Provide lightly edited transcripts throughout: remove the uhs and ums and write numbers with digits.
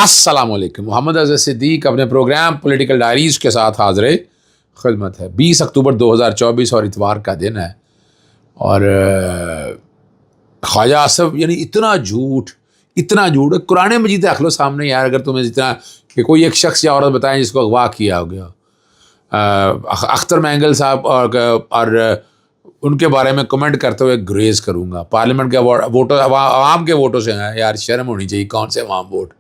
السلام علیکم. محمد اظہر صدیق اپنے پروگرام پولیٹیکل ڈائریز کے ساتھ حاضر خدمت ہے. 20 اکتوبر 2024 اور اتوار کا دن ہے. اور خواجہ آصف یعنی اتنا جھوٹ قرآن مجید رکھ لو سامنے یار. اگر تمہیں اتنا کہ کوئی ایک شخص یا عورت بتائیں جس کو اغوا کیا ہو گیا, اختر مینگل صاحب اور ان کے بارے میں کمنٹ کرتے ہوئے گریز کروں گا. پارلیمنٹ کے ووٹوں عوام کے ووٹوں سے ہیں یار, شرم ہونی چاہیے. کون سے عوام ووٹ؟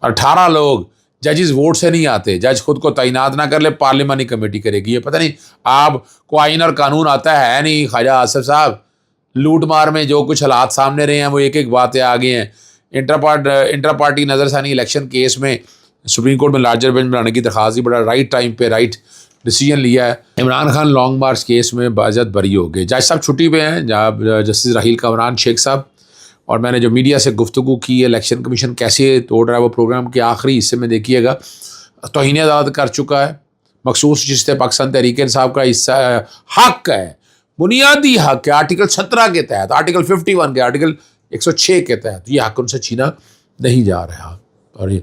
اور 18 لوگ ججز ووٹ سے نہیں آتے. جج خود کو تعینات نہ کر لے, پارلیمانی کمیٹی کرے گی. یہ پتہ نہیں آپ کو آئین اور قانون آتا ہے نہیں. خواجہ آصف صاحب لوٹ مار میں جو کچھ حالات سامنے رہے ہیں وہ ایک ایک باتیں آگے ہیں. انٹر پارٹی نظر ثانی الیکشن کیس میں سپریم کورٹ میں لارجر بینچ بنانے کی درخواست, بڑا رائٹ ٹائم پہ رائٹ ڈیسیجن لیا ہے. Imran Khan long march case میں باعزت بری ہو گئے. جج صاحب چھٹی پہ ہیں, جسٹس راحیل کامران شیخ صاحب. اور میں نے جو میڈیا سے گفتگو کی, الیکشن کمیشن کیسے توڑ رہا ہے, وہ پروگرام کے آخری حصے میں دیکھیے گا. توہین عدالت کر چکا ہے. مخصوص نشست پاکستان تحریک انصاف کا حصہ حق ہے, بنیادی حق ہے, آرٹیکل 17 کے تحت, آرٹیکل 51 کے, آرٹیکل 106 کے تحت یہ حق ان سے چھینا نہیں جا رہا اور یہ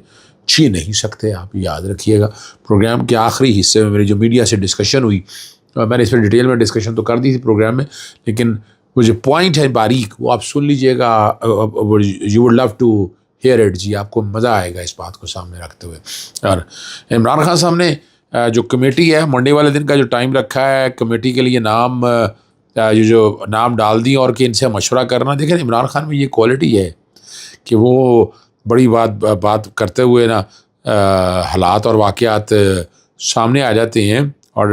چھین نہیں سکتے. آپ یاد رکھیے گا. پروگرام کے آخری حصے میں میری جو میڈیا سے ڈسکشن ہوئی, میں نے اس میں ڈیٹیل میں ڈسکشن تو کر دی تھی پروگرام میں, لیکن وہ جو پوائنٹ ہے باریک وہ آپ سن لیجئے گا. You would love to hear it جی, آپ کو مزہ آئے گا اس بات کو سامنے رکھتے ہوئے. اور عمران خان صاحب نے جو کمیٹی ہے, منڈے والے دن کا جو ٹائم رکھا ہے کمیٹی کے لیے, نام جو نام ڈال دی اور کہ ان سے مشورہ کرنا. دیکھیں عمران خان میں یہ کوالٹی ہے کہ وہ بڑی بات کرتے ہوئے نا حالات اور واقعات سامنے آ جاتے ہیں. اور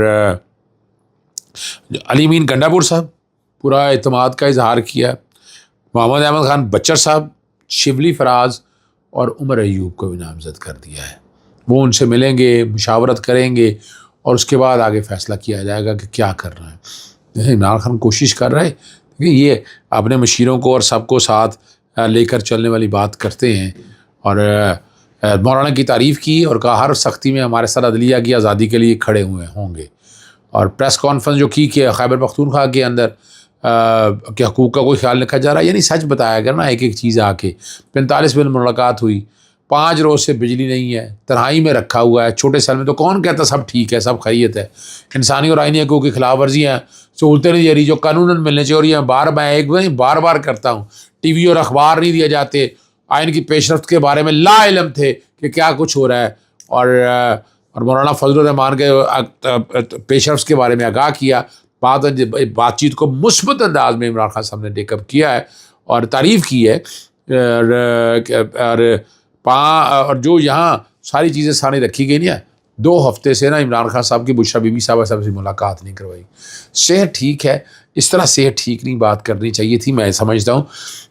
علی امین گنڈا پور صاحب پورا اعتماد کا اظہار کیا. محمد احمد خان بچر صاحب, شبلی فراز اور عمر ایوب کو بھی نامزد کر دیا ہے. وہ ان سے ملیں گے, مشاورت کریں گے اور اس کے بعد آگے فیصلہ کیا جائے گا کہ کیا کرنا ہے. عمران خان کوشش کر رہے کہ یہ اپنے مشیروں کو اور سب کو ساتھ لے کر چلنے والی بات کرتے ہیں. اور مولانا کی تعریف کی اور کہا ہر سختی میں ہمارے ساتھ عدلیہ کی آزادی کے لیے کھڑے ہوئے ہوں گے. اور پریس کانفرنس جو کی کہ خیبر پختونخوا کے اندر کہ حقوق کا کوئی خیال رکھا جا رہا ہے, یعنی سچ بتایا کرنا ایک ایک چیز. آ کے 45 منٹ ملاقات ہوئی, 5 روز سے بجلی نہیں ہے, تنہائی میں رکھا ہوا ہے. چھوٹے سیل میں تو کون کہتا سب ٹھیک ہے, سب خیریت ہے. انسانی اور آئینی حقوق کی خلاف ورزیاں ہیں, سہولتیں نہیں دے رہی جو قانوناً ملنے چاہیے. اور یہ میں بار کرتا ہوں, ٹی وی اور اخبار نہیں دیے جاتے. آئین کی پیش رفت کے بارے میں لا علم تھے کہ کیا کچھ ہو رہا ہے. اور مولانا فضل الرحمان کے پیش رفت کے بارے میں آگاہ کیا. بات چیت کو مثبت انداز میں عمران خان صاحب نے ٹیک اپ کیا ہے اور تعریف کی ہے. اور جو یہاں ساری چیزیں سامنے رکھی گئی نا, 2 ہفتے سے نا عمران خان صاحب کی بشرا بی بی صاحبہ صاحب سے ملاقات نہیں کروائی. صحت ٹھیک ہے, اس طرح صحت ٹھیک نہیں بات کرنی چاہیے تھی. میں سمجھتا ہوں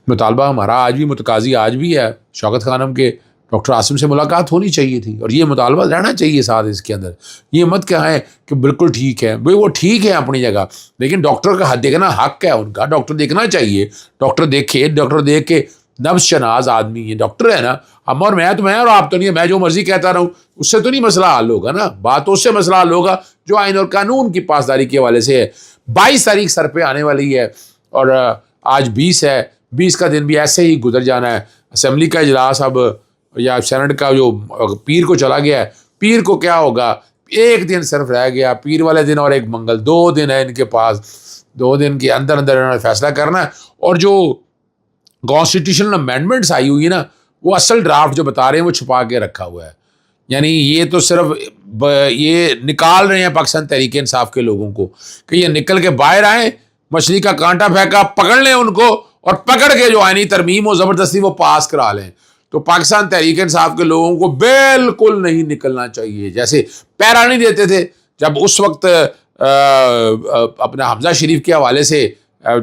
مطالبہ ہمارا آج بھی متقاضی آج بھی ہے, شوکت خانم کے ڈاکٹر عاصم سے ملاقات ہونی چاہیے تھی اور یہ مطالبہ رہنا چاہیے ساتھ اس کے اندر. یہ مت کہیں کہ بالکل ٹھیک ہے, بھائی وہ ٹھیک ہے اپنی جگہ, لیکن ڈاکٹر کا دیکھنا حق ہے ان کا. ڈاکٹر دیکھنا چاہیے, ڈاکٹر دیکھ کے نبض شناس آدمی ہے, ڈاکٹر ہے نا. ہم اور میں تو میں اور آپ تو نہیں ہے, میں جو مرضی کہتا رہوں اس سے تو نہیں مسئلہ حل ہوگا نا. بات تو اس سے مسئلہ حل ہوگا جو آئین اور قانون کی پاسداری کے حوالے سے ہے. 22 تاریخ سر پہ آنے والی ہے اور آج 20 ہے. 20 کا دن بھی ایسے ہی گزر جانا ہے. اسمبلی کا اجلاس اب یا سینٹ کا جو پیر کو چلا گیا ہے, پیر کو کیا ہوگا, ایک دن صرف رہ گیا, پیر والے دن اور ایک منگل, 2 دن ہے ان کے پاس. 2 دن کے اندر انہوں نے فیصلہ کرنا ہے. اور جو کانسٹیٹیوشنل امینڈمنٹس آئی ہوئی ہے نا, وہ اصل ڈرافٹ جو بتا رہے ہیں وہ چھپا کے رکھا ہوا ہے. یعنی یہ تو صرف یہ نکال رہے ہیں پاکستان تحریک انصاف کے لوگوں کو کہ یہ نکل کے باہر آئیں, مچھلی کا کانٹا پھینکا, پکڑ لیں ان کو اور پکڑ کے جو آئینی ترمیم ہو زبردستی وہ پاس کرا لیں. تو پاکستان تحریک انصاف کے لوگوں کو بالکل نہیں نکلنا چاہیے. جیسے پیرا نہیں دیتے تھے جب اس وقت اپنا حمزہ شریف کے حوالے سے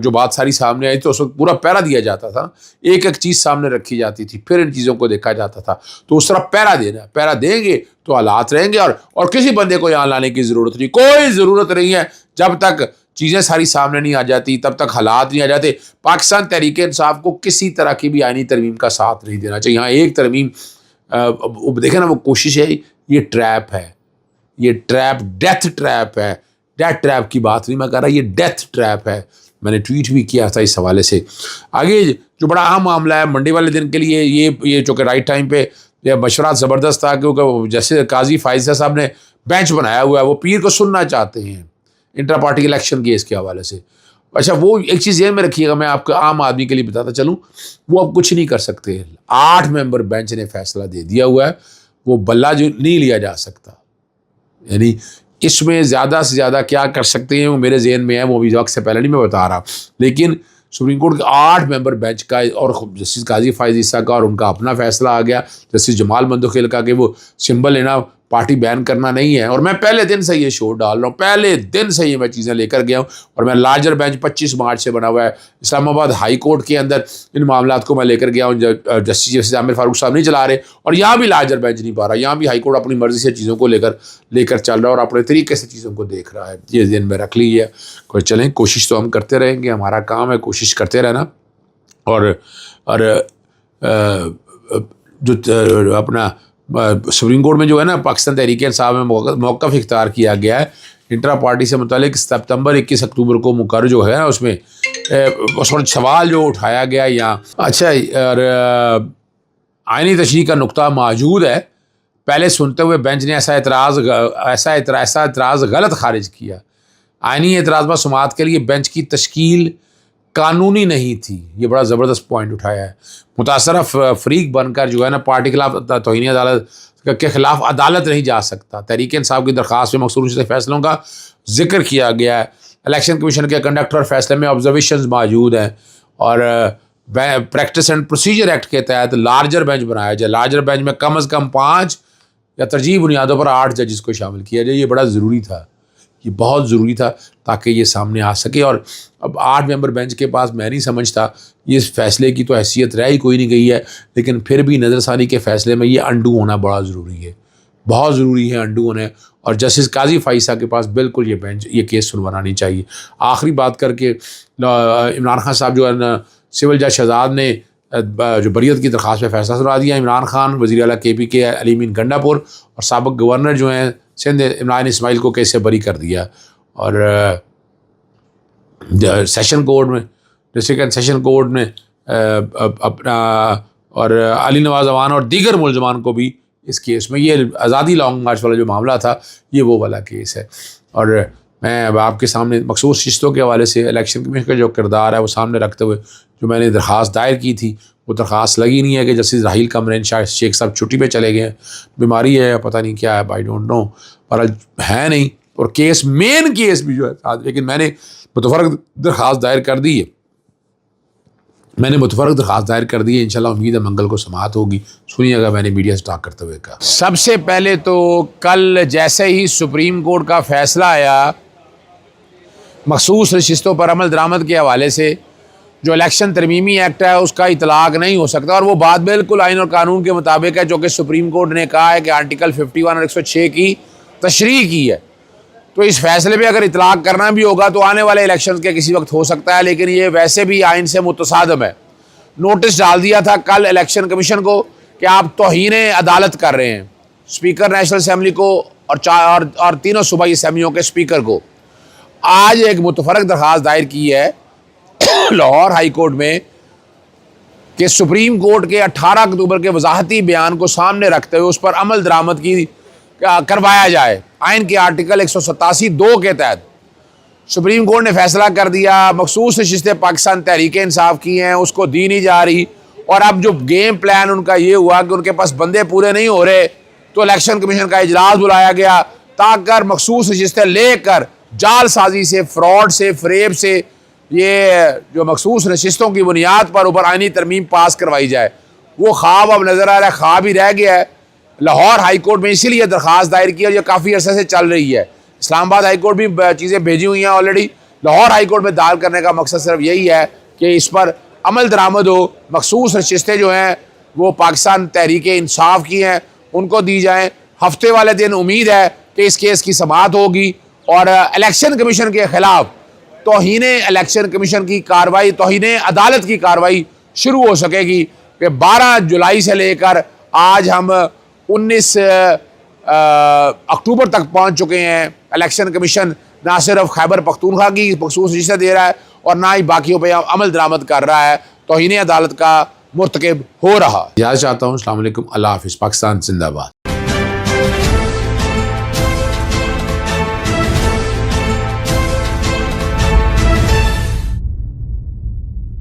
جو بات ساری سامنے آئی تو اس وقت پورا پیرا دیا جاتا تھا, ایک ایک چیز سامنے رکھی جاتی تھی, پھر ان چیزوں کو دیکھا جاتا تھا. تو اس طرح پیرا دینا, پیرا دیں گے تو حالات رہیں گے. اور کسی بندے کو یہاں لانے کی ضرورت نہیں, کوئی ضرورت نہیں ہے. جب تک چیزیں ساری سامنے نہیں آ جاتی تب تک حالات نہیں آ جاتے. پاکستان تحریک انصاف کو کسی طرح کی بھی آئینی ترمیم کا ساتھ نہیں دینا چاہیے. ہاں ایک ترمیم دیکھیں نا, وہ کوشش ہے, یہ ٹریپ ہے, یہ ٹریپ ڈیتھ ٹریپ ہے. ڈیتھ ٹریپ کی بات نہیں میں کر رہا, یہ ڈیتھ ٹریپ ہے. میں نے ٹویٹ بھی کیا تھا اس حوالے سے. آگے جو بڑا اہم معاملہ ہے منڈے والے دن کے لیے, یہ چونکہ رائٹ ٹائم پہ یہ مشورات زبردست تھا کیونکہ جیسے قاضی فائزہ صاحب نے بینچ بنایا ہوا ہے وہ پیر کو سننا چاہتے ہیں انٹرا پارٹی الیکشن کیس کے حوالے سے. اچھا وہ ایک چیز ذہن میں رکھیے گا, میں آپ کو عام آدمی کے لیے بتاتا چلوں, وہ اب کچھ نہیں کر سکتے. 8 ممبر بینچ نے فیصلہ دے دیا ہوا ہے, وہ بلہ جو نہیں لیا جا سکتا. یعنی اس میں زیادہ سے زیادہ کیا کر سکتے ہیں وہ میرے ذہن میں ہے, وہ بھی وقت سے پہلے نہیں میں بتا رہا, لیکن سپریم کورٹ کے 8 ممبر بینچ کا اور جسٹس قاضی فائز عیسیٰ کا اور ان کا اپنا فیصلہ آ گیا, جسٹس جمال مندوخیل کا کہ وہ سمبل لینا پارٹی بین کرنا نہیں ہے. اور میں پہلے دن سے یہ شو ڈال رہا ہوں, پہلے دن سے یہ میں چیزیں لے کر گیا ہوں, اور میں لارجر بینچ 25 مارچ سے بنا ہوا ہے اسلام آباد ہائی کورٹ کے اندر ان معاملات کو میں لے کر گیا ہوں. جسٹس عامر فاروق صاحب نہیں چلا رہے, اور یہاں بھی لارجر بینچ نہیں پا رہا, یہاں بھی ہائی کورٹ اپنی مرضی سے چیزوں کو لے کر چل رہا ہے اور اپنے طریقے سے چیزوں کو دیکھ رہا ہے. یہ ذہن میں رکھ لیجیے. کوئی چلیں, کوشش تو ہم کرتے رہیں گے, ہمارا کام ہے کوشش کرتے رہنا. اور جو اپنا سپریم کورٹ میں جو ہے نا پاکستان تحریک انصاف میں موقف اختیار کیا گیا ہے انٹرا پارٹی سے متعلق, سپتمبر 21 اکتوبر کو مقرر جو ہے نا اس میں سوال جو اٹھایا گیا یہاں. اچھا, اور آئینی تشریح کا نقطہ موجود ہے. پہلے سنتے ہوئے بینچ نے ایسا اعتراض غلط خارج کیا. آئینی اعتراضات سماعت کے لیے بینچ کی تشکیل قانونی نہیں تھی. یہ بڑا زبردست پوائنٹ اٹھایا ہے. متاثرہ فریق بن کر جو ہے نا پارٹی کے خلاف توہین عدالت کے خلاف عدالت نہیں جا سکتا. تحریک انصاف کی درخواست میں مخصوص فیصلوں کا ذکر کیا گیا ہے. الیکشن کمیشن کے کنڈکٹ اور فیصلے میں آبزرویشنز موجود ہیں, اور پریکٹس اینڈ پروسیجر ایکٹ کے تحت لارجر بینچ بنایا جائے. لارجر بینچ میں کم از کم 5 یا ترجیح بنیادوں پر 8 ججز کو شامل کیا جائے. یہ بڑا ضروری تھا, یہ بہت ضروری تھا تاکہ یہ سامنے آ سکے. اور اب 8 ممبر بینچ کے پاس میں نہیں سمجھتا یہ فیصلے کی تو حیثیت رہ ہی کوئی نہیں گئی ہے, لیکن پھر بھی نظر ثانی کے فیصلے میں یہ انڈو ہونا بڑا ضروری ہے, بہت ضروری ہے انڈو ہونا. اور جسٹس قاضی فائزہ کے پاس بالکل یہ بینچ یہ کیس سنوانا نہیں چاہیے. آخری بات کر کے عمران خان صاحب جو ہے نا سول جج شہزاد نے جو بریت کی درخواست پہ فیصلہ سنا دیا. عمران خان وزیر اعلیٰ KP کے علی امین گنڈا پور اور سابق گورنر جو ہیں سندھ عمران اسماعیل کو کیس سے بری کر دیا. اور سیشن کورٹ میں ڈسٹرکٹ سیشن کورٹ نے اپنا اور علی نواز اوان اور دیگر ملزمان کو بھی اس کیس میں, یہ آزادی لانگ مارچ والا جو معاملہ تھا یہ وہ والا کیس ہے. اور میں اب آپ کے سامنے مخصوص ششتوں کے حوالے سے الیکشن کمیشن کا جو کردار ہے وہ سامنے رکھتے ہوئے جو میں نے درخواست دائر کی تھی وہ درخواست لگی نہیں ہے کہ جسٹس راحیل قمرین شیخ صاحب چھٹی پہ چلے گئے ہیں, بیماری ہے پتہ نہیں کیا ہے, آئی ڈونٹ نو, پر ہے نہیں. اور کیس مین کیس بھی جو ہے, لیکن میں نے متفرق درخواست دائر کر دی ہے, انشاءاللہ امید ہے منگل کو سماعت ہوگی. سنیے گا میں نے میڈیا سے ٹاک کرتے ہوئے کہا. سب سے پہلے تو کل جیسے ہی سپریم کورٹ کا فیصلہ آیا مخصوص نشستوں پر عمل درآمد کے حوالے سے, جو الیکشن ترمیمی ایکٹ ہے اس کا اطلاق نہیں ہو سکتا, اور وہ بات بالکل آئین اور قانون کے مطابق ہے جو کہ سپریم کورٹ نے کہا ہے کہ آرٹیکل 51 اور 106 کی تشریح کی ہے. تو اس فیصلے پہ اگر اطلاق کرنا بھی ہوگا تو آنے والے الیکشن کے کسی وقت ہو سکتا ہے, لیکن یہ ویسے بھی آئین سے متصادم ہے. نوٹس ڈال دیا تھا کل الیکشن کمیشن کو کہ آپ توہین عدالت کر رہے ہیں اسپیکر نیشنل اسمبلی کو اور تینوں صوبائی اسمبلیوں کے اسپیکر کو. آج ایک متفرق درخواست دائر کی ہے لاہور ہائی کورٹ میں کہ سپریم کورٹ کے 18 اکتوبر کے وضاحتی بیان کو سامنے رکھتے ہوئے اس پر عمل درآمد کی کروایا جائے. آئین کے آرٹیکل 187(2) کے تحت سپریم کورٹ نے فیصلہ کر دیا مخصوص نشستیں پاکستان تحریک انصاف کی ہیں, اس کو دی نہیں جا رہی. اور اب جو گیم پلان ان کا یہ ہوا کہ ان کے پاس بندے پورے نہیں ہو رہے تو الیکشن کمیشن کا اجلاس بلایا گیا تاکہ مخصوص نشستیں لے کر جال سازی سے, فراڈ سے, فریب سے یہ جو مخصوص نشستوں کی بنیاد پر اوپر آئینی ترمیم پاس کروائی جائے. وہ خواب اب نظر آ رہا ہے, خواب ہی رہ گیا ہے. لاہور ہائی کورٹ میں اسی لیے درخواست دائر کی اور یہ کافی عرصے سے چل رہی ہے. اسلام آباد ہائی کورٹ بھی چیزیں بھیجی ہوئی ہیں آلریڈی. لاہور ہائی کورٹ میں دال کرنے کا مقصد صرف یہی ہے کہ اس پر عمل درآمد ہو. مخصوص نشستیں جو ہیں وہ پاکستان تحریک انصاف کی ہیں, ان کو دی جائیں. ہفتے والے دن امید ہے کہ اس کیس کی سماعت ہوگی اور الیکشن کمیشن کے خلاف توہین الیکشن کمیشن کی کارروائی, توہین عدالت کی کارروائی شروع ہو سکے گی. کہ 12 جولائی سے لے کر آج ہم 19 اکتوبر تک پہنچ چکے ہیں. الیکشن کمیشن نہ صرف خیبر پختونخوا کی مخصوص نشستیں دے رہا ہے اور نہ ہی باقیوں پہ عمل درآمد کر رہا ہے. توہین عدالت کا مرتکب ہو رہا. اجازت چاہتا ہوں. السلام علیکم. اللہ حافظ. پاکستان زندہ باد.